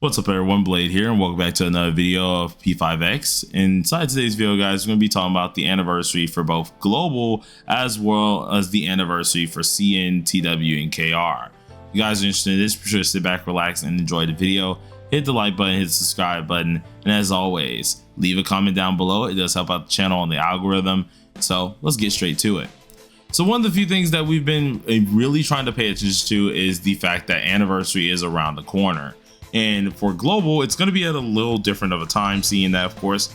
What's up everyone, Blade here, and welcome back to another video of P5X. Inside today's video, guys, we're going to be talking about the anniversary for both global as well as the anniversary for CN, TW, and KR. If you guys are interested in this, be sure to sit back, relax, and enjoy the video. Hit the like button, hit the subscribe button, and as always, leave a comment down below. It does help out the channel and the algorithm. So let's get straight to it. So one of the few things that we've been really trying to pay attention to is the fact that anniversary is around the corner. And for global, it's going to be at a little different of a time, seeing that, of course,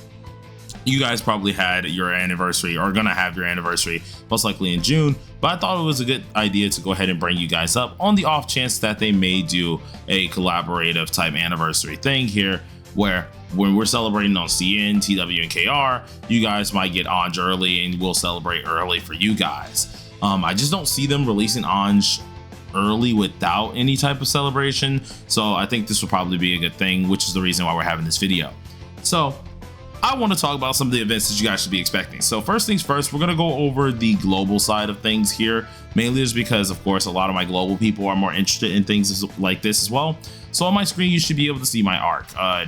you guys probably had your anniversary or going to have your anniversary most likely in June. But I thought it was a good idea to go ahead and bring you guys up on the off chance that they may do a collaborative type anniversary thing here, where when we're celebrating on CN, TW, and KR, you guys might get Anj early and we'll celebrate early for you guys. I just don't see them releasing Anj early without any type of celebration, so I think this will probably be a good thing, which is the reason why we're having this video. So I want to talk about some of the events that you guys should be expecting. So first things first, we're going to go over the global side of things here, mainly just because, of course, a lot of my global people are more interested in things like this as well. So on my screen, you should be able to see my arc.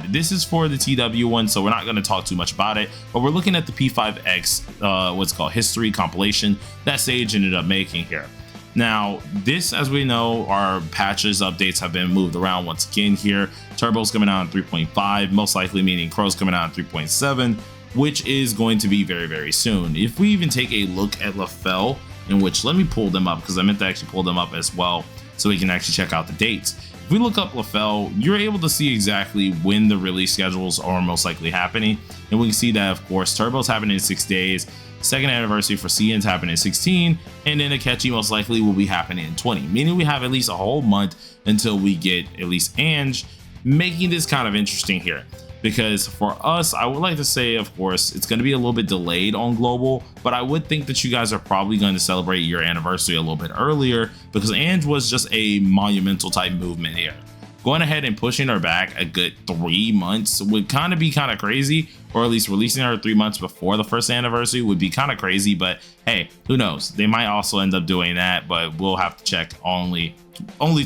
This is for the TW one, so we're not going to talk too much about it, but we're looking at the P5X, what's called history compilation that Sage ended up making here. Now, this, as we know, our patches updates have been moved around once again here. Turbo's coming out in 3.5, most likely meaning Crow's coming out in 3.7, which is going to be very, very soon. If we even take a look at LaFell, in which, let me pull them up because I meant to actually pull them up as well so we can actually check out the dates. If we look up LaFell, you're able to see exactly when the release schedules are most likely happening. And we can see that, of course, Turbo's happening in 6 days. Second anniversary for CN's happening in 16, and then Akechi most likely will be happening in 20, meaning we have at least a whole month until we get at least Anj, making this kind of interesting here. Because for us, I would like to say, of course, it's going to be a little bit delayed on global, but I would think that you guys are probably going to celebrate your anniversary a little bit earlier, because Anj was just a monumental type movement here. Going ahead and pushing her back a good 3 months would kind of be kind of crazy, or at least releasing her 3 months before the first anniversary would be kind of crazy. But hey, who knows? They might also end up doing that, but we'll have to check. Only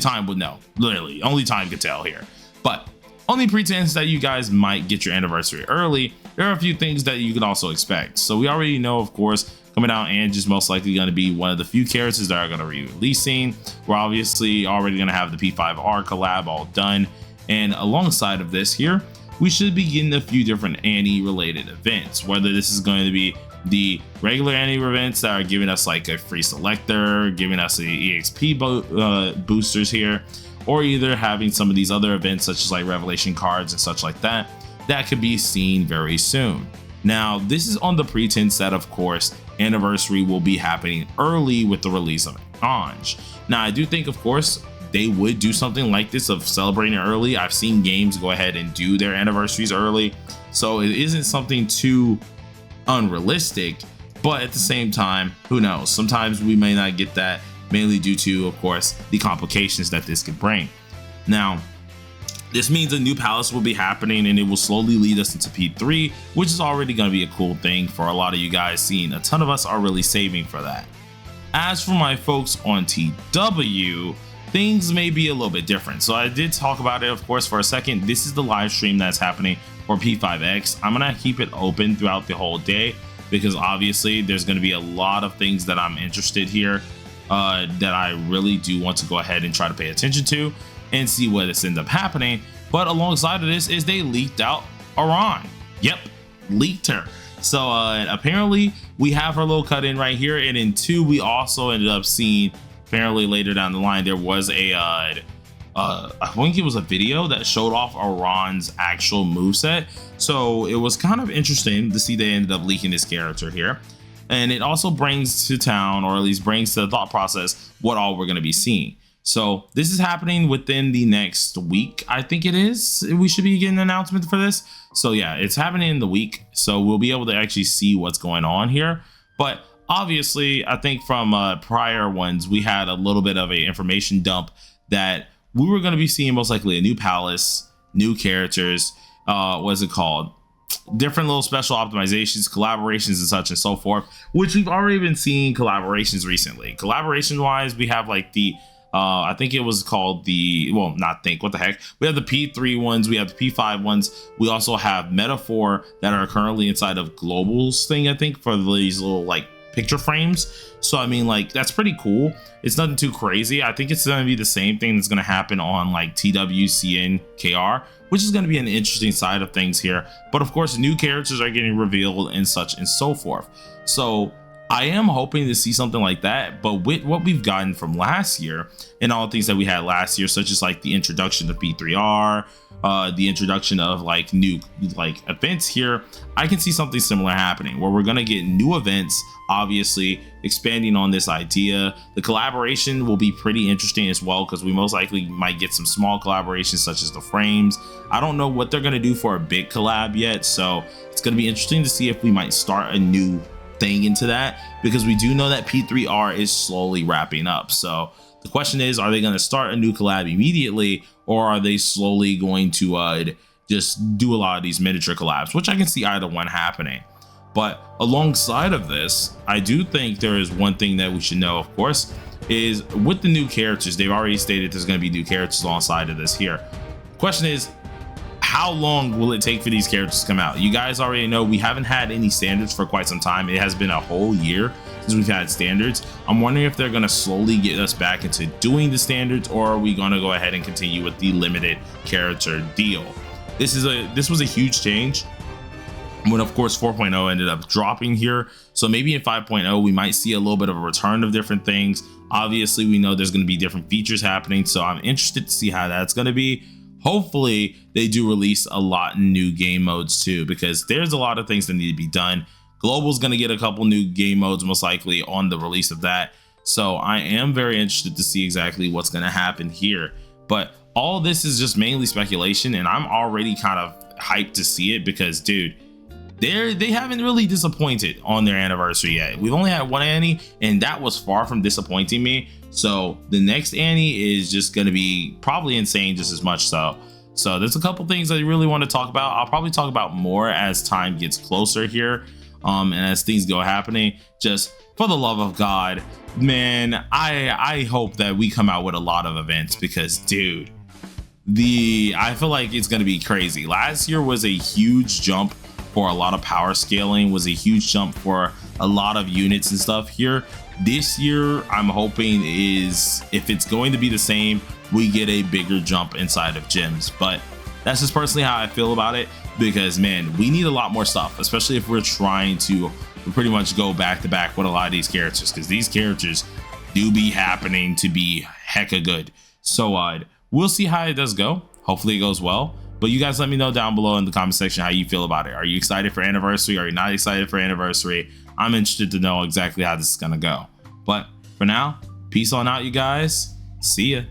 time would know. Literally, only time could tell here. But on the pretense that you guys might get your anniversary early, there are a few things that you can also expect. So we already know, of course, coming out, Anj is most likely going to be one of the few characters that are going to be releasing. We're obviously already going to have the P5R collab all done. And alongside of this here, we should be getting a few different Annie related events, whether this is going to be the regular Annie events that are giving us like a free selector, giving us the EXP boosters here, or either having some of these other events such as like revelation cards and such like that, that could be seen very soon. Now, this is on the pretense that, of course, anniversary will be happening early with the release of Anj. Now, I do think, of course, they would do something like this of celebrating early. I've seen games go ahead and do their anniversaries early, so it isn't something too unrealistic, but at the same time, who knows? Sometimes we may not get that, mainly due to, of course, the complications that this could bring. Now, this means a new palace will be happening and it will slowly lead us into P3, which is already going to be a cool thing for a lot of you guys, seeing a ton of us are really saving for that. As for my folks on TW, things may be a little bit different. So I did talk about it, of course, for a second. This is the live stream that's happening for P5X. I'm going to keep it open throughout the whole day because obviously there's going to be a lot of things that I'm interested here that I really do want to go ahead and try to pay attention to and see what this ends up happening. But alongside of this is they leaked out Iran. Yep, leaked her. So apparently we have her little cut in right here, and in 2 we also ended up seeing, apparently later down the line, there was a I think it was a video that showed off Iran's actual moveset. So it was kind of interesting to see they ended up leaking this character here, and it also brings to town, or at least brings to the thought process, what all we're going to be seeing. So this is happening within the next week, I think it is. We should be getting an announcement for this. So yeah, it's happening in the week. So we'll be able to actually see what's going on here. But obviously, I think from prior ones, we had a little bit of an information dump that we were going to be seeing most likely a new palace, new characters, what's it called? Different little special optimizations, collaborations, and such and so forth, which we've already been seeing collaborations recently. Collaboration wise, we have like the I think it was called the, well, not think, what the heck. We have the P3 ones, we have the P5 ones. We also have Metaphor that are currently inside of Global's thing, I think, for these little like picture frames. So I mean, like, that's pretty cool. It's nothing too crazy. I think it's going to be the same thing that's going to happen on like TWCN KR, which is going to be an interesting side of things here. But of course, new characters are getting revealed and such and so forth. So I am hoping to see something like that, but with what we've gotten from last year and all the things that we had last year, such as like the introduction of P3R, the introduction of like new like events here, I can see something similar happening where we're gonna get new events, obviously expanding on this idea. The collaboration will be pretty interesting as well, because we most likely might get some small collaborations such as the frames. I don't know what they're gonna do for a big collab yet, so it's gonna be interesting to see if we might start a new thing into that, because we do know that P3R is slowly wrapping up. So the question is, are they going to start a new collab immediately, or are they slowly going to just do a lot of these miniature collabs, which I can see either one happening. But alongside of this, I do think there is one thing that we should know, of course, is with the new characters, they've already stated there's going to be new characters alongside of this here. The question is, how long will it take for these characters to come out? You guys already know we haven't had any standards for quite some time. It has been a whole year since we've had standards. I'm wondering if they're going to slowly get us back into doing the standards, or are we going to go ahead and continue with the limited character deal? This was a huge change when, of course, 4.0 ended up dropping here. So maybe in 5.0 we might see a little bit of a return of different things. Obviously, we know there's going to be different features happening, so I'm interested to see how that's going to be. Hopefully they do release a lot of new game modes too, because there's a lot of things that need to be done. Global's going to get a couple new game modes most likely on the release of that. So I am very interested to see exactly what's going to happen here. But all this is just mainly speculation, and I'm already kind of hyped to see it because, dude, they haven't really disappointed on their anniversary yet. We've only had one Annie, and that was far from disappointing me. So the next Annie is just going to be probably insane just as much. So there's a couple things I really want to talk about. I'll probably talk about more as time gets closer here, and as things go happening. Just for the love of God, man, I hope that we come out with a lot of events, because, dude, I feel like it's going to be crazy. Last year was a huge jump for a lot of power scaling, was a huge jump for a lot of units and stuff here. This year, I'm hoping is, if it's going to be the same, we get a bigger jump inside of gyms. But that's just personally how I feel about it, because, man, we need a lot more stuff, especially if we're trying to pretty much go back to back with a lot of these characters, because these characters do be happening to be hecka good. So we'll see how it does go. Hopefully it goes well. But you guys let me know down below in the comment section how you feel about it. Are you excited for anniversary? Are you not excited for anniversary? I'm interested to know exactly how this is gonna go. But for now, peace on out, you guys. See ya.